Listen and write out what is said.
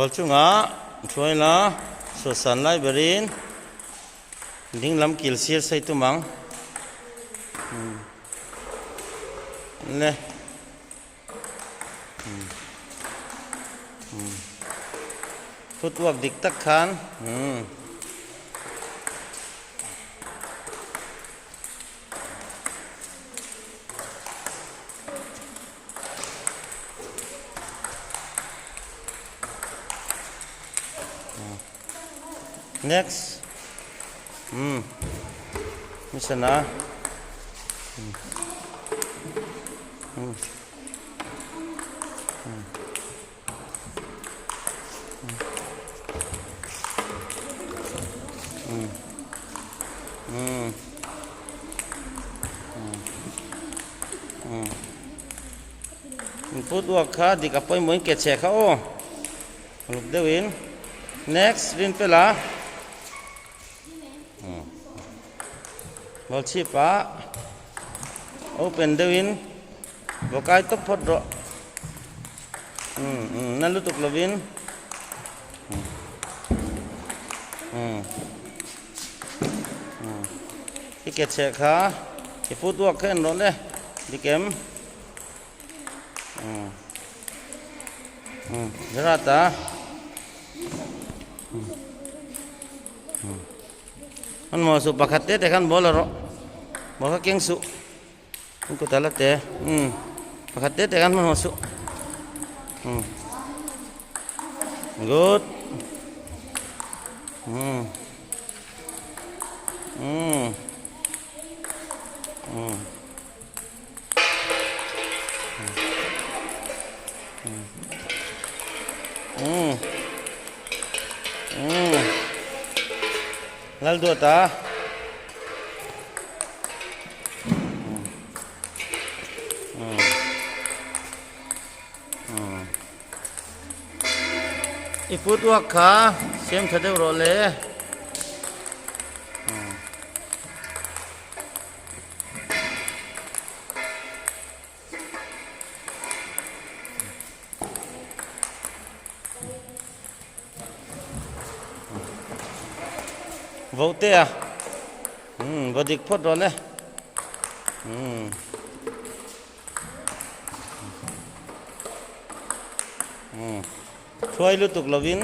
บอลชุ่งอ่ะช่วยละสุดสันไลเบรินดิ้งลำกิลเสียใส่ตุมังเลยฟุตวักดิกตักขันnext มิชนะฟุตวักขาดิกับไปเหมือนเกตแชร์เขาลูกเดวิน next รินเปล่าบอลชีปะโอเปนเดวินบอกไอ้ตบพอดนั่นลุตุกลวินที่เกตเชขาที่ฟุตวักขึ้นรถเลยดิเกมจราตามันมาสุปขัดเตะแต่กันบอลละรบอกว่าเก่งสุมันก็แต่ละเตะปขัดเตะแต่กันมันมาสุgood lalu dua ta ifut wakha sem thade role vô tê à vô địch phốt rồi đấy thôi liên tục là vin